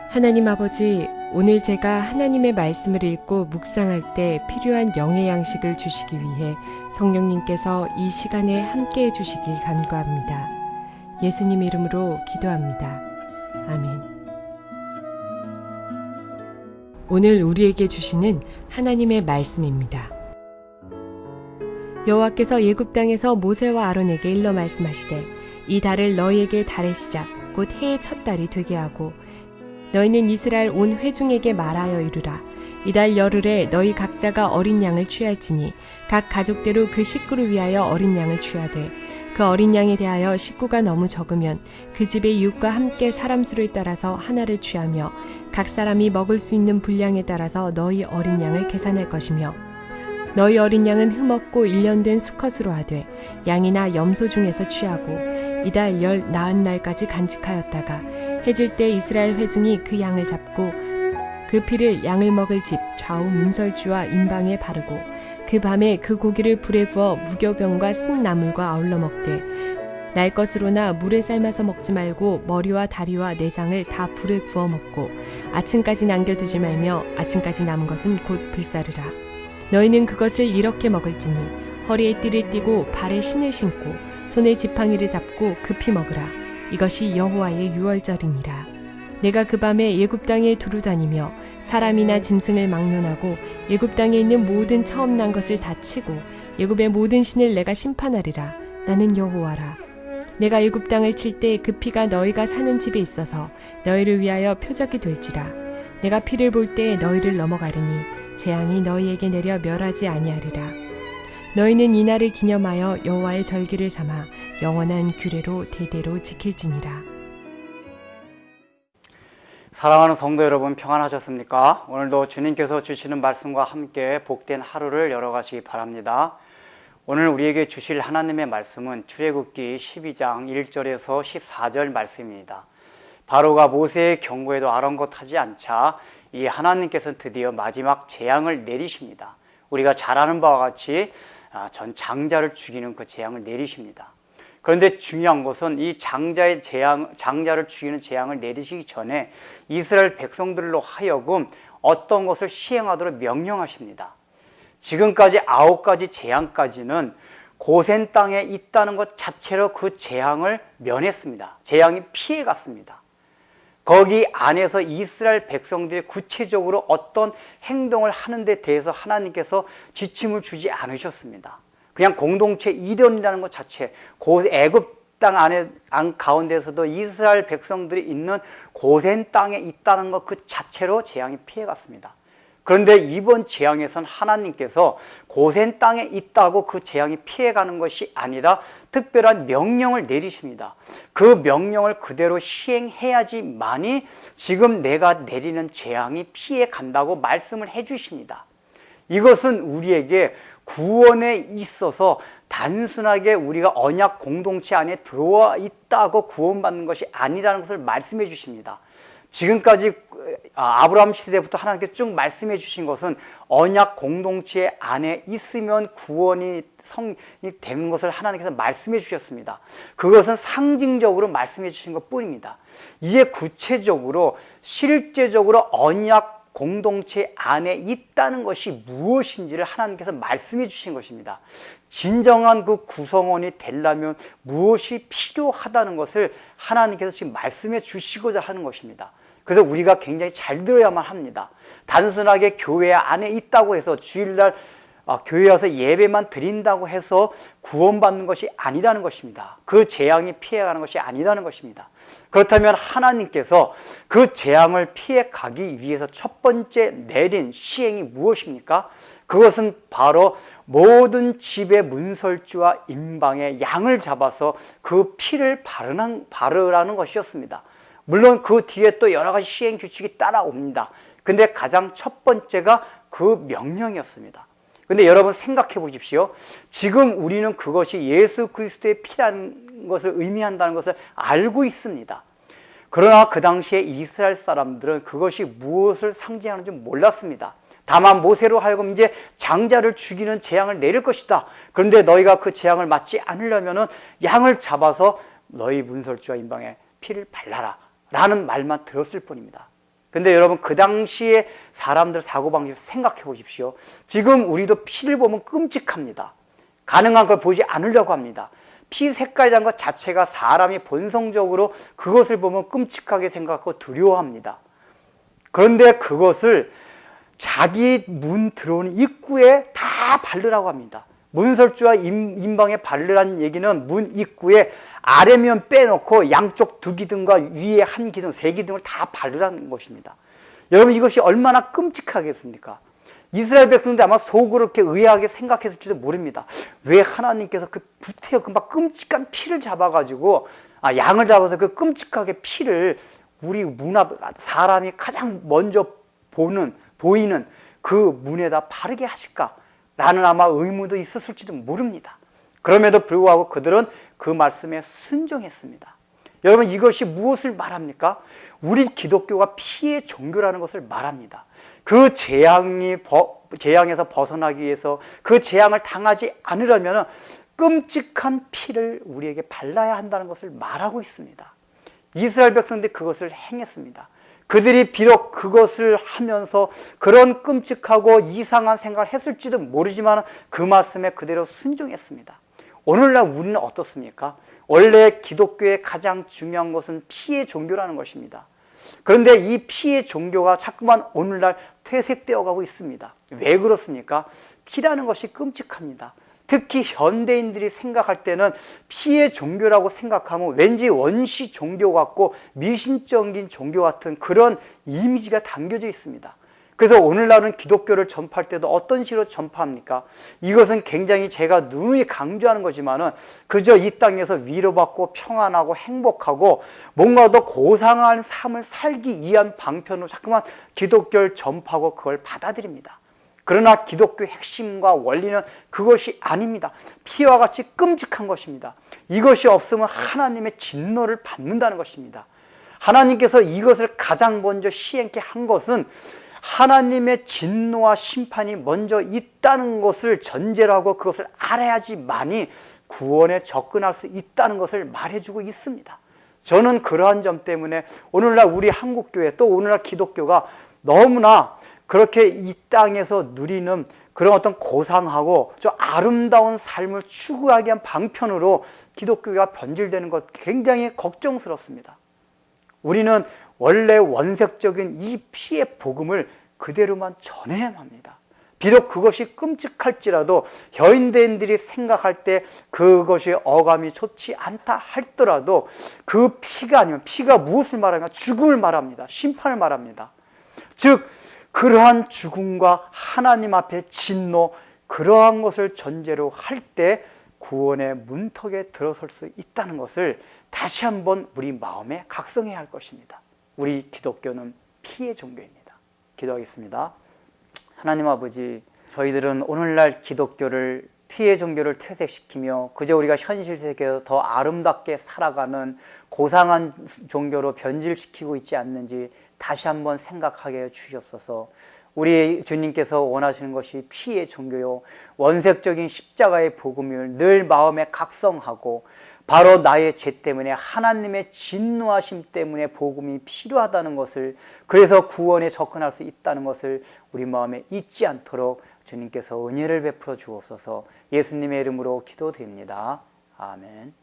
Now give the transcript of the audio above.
하나님 아버지, 오늘 제가 하나님의 말씀을 읽고 묵상할 때 필요한 영의 양식을 주시기 위해 성령님께서 이 시간에 함께해 주시길 간구합니다. 예수님 이름으로 기도합니다. 아멘. 오늘 우리에게 주시는 하나님의 말씀입니다. 여호와께서 애굽 땅에서 모세와 아론에게 일러 말씀하시되 이 달을 너희에게 달의 시작 곧 해의 첫 달이 되게 하고 너희는 이스라엘 온 회중에게 말하여 이르라. 이달 열흘에 너희 각자가 어린 양을 취할지니 각 가족대로 그 식구를 위하여 어린 양을 취하되 그 어린 양에 대하여 식구가 너무 적으면 그 집의 이웃과 함께 사람 수를 따라서 하나를 취하며 각 사람이 먹을 수 있는 분량에 따라서 너희 어린 양을 계산할 것이며 너희 어린 양은 흠없고 1년 된 수컷으로 하되 양이나 염소 중에서 취하고 이달 열 나흔 날까지 간직하였다가 해질 때 이스라엘 회중이 그 양을 잡고 그 피를 양을 먹을 집 좌우 문설주와 임방에 바르고 그 밤에 그 고기를 불에 구워 무교병과 쓴 나물과 아울러 먹되 날 것으로나 물에 삶아서 먹지 말고 머리와 다리와 내장을 다 불에 구워 먹고 아침까지 남겨두지 말며 아침까지 남은 것은 곧 불사르라. 너희는 그것을 이렇게 먹을지니 허리에 띠를 띠고 발에 신을 신고 손에 지팡이를 잡고 급히 먹으라. 이것이 여호와의 유월절이니라. 내가 그 밤에 애굽 땅에 두루 다니며 사람이나 짐승을 막론하고 애굽 땅에 있는 모든 처음 난 것을 다 치고 애굽의 모든 신을 내가 심판하리라. 나는 여호와라. 내가 애굽 땅을 칠 때 그 피가 너희가 사는 집에 있어서 너희를 위하여 표적이 될지라. 내가 피를 볼 때 너희를 넘어가리니 재앙이 너희에게 내려 멸하지 아니하리라. 너희는 이날을 기념하여 여호와의 절기를 삼아 영원한 규례로 대대로 지킬지니라. 사랑하는 성도 여러분, 평안하셨습니까? 오늘도 주님께서 주시는 말씀과 함께 복된 하루를 열어가시기 바랍니다. 오늘 우리에게 주실 하나님의 말씀은 출애굽기 12장 1절에서 14절 말씀입니다. 바로가 모세의 경고에도 아랑곳하지 않자 이 하나님께서는 드디어 마지막 재앙을 내리십니다. 우리가 잘 아는 바와 같이 전 장자를 죽이는 그 재앙을 내리십니다. 그런데 중요한 것은 이 장자를 죽이는 재앙을 내리시기 전에 이스라엘 백성들로 하여금 어떤 것을 시행하도록 명령하십니다. 지금까지 9가지 재앙까지는 고센 땅에 있다는 것 자체로 그 재앙을 면했습니다. 재앙이 피해갔습니다. 거기 안에서 이스라엘 백성들이 구체적으로 어떤 행동을 하는 데 대해서 하나님께서 지침을 주지 않으셨습니다. 그냥 공동체 이론이라는 것 자체, 애굽 땅 안에 가운데서도 이스라엘 백성들이 있는 고센 땅에 있다는 것 그 자체로 재앙이 피해갔습니다. 그런데 이번 재앙에선 하나님께서 고센 땅에 있다고 그 재앙이 피해가는 것이 아니라 특별한 명령을 내리십니다. 그 명령을 그대로 시행해야지만이 지금 내가 내리는 재앙이 피해간다고 말씀을 해주십니다. 이것은 우리에게 구원에 있어서 단순하게 우리가 언약 공동체 안에 들어와 있다고 구원받는 것이 아니라는 것을 말씀해 주십니다. 지금까지 아브라함 시대부터 하나님께 쭉 말씀해 주신 것은 언약 공동체 안에 있으면 구원이 되는 것을 하나님께서 말씀해 주셨습니다. 그것은 상징적으로 말씀해 주신 것 뿐입니다. 이게 구체적으로 실제적으로 언약 공동체 안에 있다는 것이 무엇인지를 하나님께서 말씀해 주신 것입니다. 진정한 그 구성원이 되려면 무엇이 필요하다는 것을 하나님께서 지금 말씀해 주시고자 하는 것입니다. 그래서 우리가 굉장히 잘 들어야만 합니다. 단순하게 교회 안에 있다고 해서 주일날 교회 와서 예배만 드린다고 해서 구원받는 것이 아니라는 것입니다. 그 재앙이 피해가는 것이 아니라는 것입니다. 그렇다면 하나님께서 그 재앙을 피해가기 위해서 첫 번째 내린 시행이 무엇입니까? 그것은 바로 모든 집의 문설주와 임방에 양을 잡아서 그 피를 바르라는 것이었습니다. 물론 그 뒤에 또 여러 가지 시행 규칙이 따라옵니다. 근데 가장 첫 번째가 그 명령이었습니다. 근데 여러분 생각해 보십시오. 지금 우리는 그것이 예수 그리스도의 피라는 것을 의미한다는 것을 알고 있습니다. 그러나 그 당시에 이스라엘 사람들은 그것이 무엇을 상징하는지 몰랐습니다. 다만 모세로 하여금 이제 장자를 죽이는 재앙을 내릴 것이다. 그런데 너희가 그 재앙을 맞지 않으려면은 양을 잡아서 너희 문설주와 임방에 피를 발라라 라는 말만 들었을 뿐입니다. 근데 여러분 그 당시에 사람들 사고방식 생각해 보십시오. 지금 우리도 피를 보면 끔찍합니다. 가능한 걸 보지 않으려고 합니다. 피 색깔이라는 것 자체가 사람이 본성적으로 그것을 보면 끔찍하게 생각하고 두려워합니다. 그런데 그것을 자기 문 들어오는 입구에 다 바르라고 합니다. 문설주와 임방에 바르라는 얘기는 문 입구에 아래면 빼놓고 양쪽 두 기둥과 위에 한 기둥, 세 기둥을 다 바르라는 것입니다. 여러분 이것이 얼마나 끔찍하겠습니까? 이스라엘 백성들 아마 속으로 이렇게 의아하게 생각했을지도 모릅니다. 왜 하나님께서 그 구태여 그 막 끔찍한 피를 잡아가지고 양을 잡아서 그 끔찍하게 피를 우리 문 앞 사람이 가장 먼저 보이는 그 문에다 바르게 하실까라는 아마 의무도 있었을지도 모릅니다. 그럼에도 불구하고 그들은 그 말씀에 순종했습니다. 여러분 이것이 무엇을 말합니까? 우리 기독교가 피의 종교라는 것을 말합니다. 그 재앙에서 벗어나기 위해서 그 재앙을 당하지 않으려면 끔찍한 피를 우리에게 발라야 한다는 것을 말하고 있습니다. 이스라엘 백성들이 그것을 행했습니다. 그들이 비록 그것을 하면서 그런 끔찍하고 이상한 생각을 했을지도 모르지만 그 말씀에 그대로 순종했습니다. 오늘날 우리는 어떻습니까? 원래 기독교의 가장 중요한 것은 피의 종교라는 것입니다. 그런데 이 피의 종교가 자꾸만 오늘날 퇴색되어 가고 있습니다. 왜 그렇습니까? 피라는 것이 끔찍합니다. 특히 현대인들이 생각할 때는 피의 종교라고 생각하면 왠지 원시 종교 같고 미신적인 종교 같은 그런 이미지가 담겨져 있습니다. 그래서 오늘날은 기독교를 전파할 때도 어떤 식으로 전파합니까? 이것은 굉장히 제가 누누이 강조하는 거지만은 그저 이 땅에서 위로받고 평안하고 행복하고 뭔가 더 고상한 삶을 살기 위한 방편으로 자꾸만 기독교를 전파하고 그걸 받아들입니다. 그러나 기독교의 핵심과 원리는 그것이 아닙니다. 피와 같이 끔찍한 것입니다. 이것이 없으면 하나님의 진노를 받는다는 것입니다. 하나님께서 이것을 가장 먼저 시행케 한 것은 하나님의 진노와 심판이 먼저 있다는 것을 전제로 하고 그것을 알아야지만이 구원에 접근할 수 있다는 것을 말해주고 있습니다. 저는 그러한 점 때문에 오늘날 우리 한국교회 또 오늘날 기독교가 너무나 그렇게 이 땅에서 누리는 그런 어떤 고상하고 저 아름다운 삶을 추구하기 위한 방편으로 기독교가 변질되는 것 굉장히 걱정스럽습니다. 우리는 원래 원색적인 이 피의 복음을 그대로만 전해야 합니다. 비록 그것이 끔찍할지라도 현대인들이 생각할 때 그것이 어감이 좋지 않다 할더라도 그 피가 아니면 피가 무엇을 말하냐? 죽음을 말합니다. 심판을 말합니다. 즉 그러한 죽음과 하나님 앞에 진노 그러한 것을 전제로 할 때 구원의 문턱에 들어설 수 있다는 것을 다시 한번 우리 마음에 각성해야 할 것입니다. 우리 기독교는 피의 종교입니다. 기도하겠습니다. 하나님 아버지, 저희들은 오늘날 기독교를 피의 종교를 퇴색시키며 그저 우리가 현실 세계에서 더 아름답게 살아가는 고상한 종교로 변질시키고 있지 않는지 다시 한번 생각하게 해 주시옵소서. 우리 주님께서 원하시는 것이 피의 종교요 원색적인 십자가의 복음을 늘 마음에 각성하고 바로 나의 죄 때문에 하나님의 진노하심 때문에 복음이 필요하다는 것을, 그래서 구원에 접근할 수 있다는 것을 우리 마음에 잊지 않도록 주님께서 은혜를 베풀어 주옵소서. 예수님의 이름으로 기도드립니다. 아멘.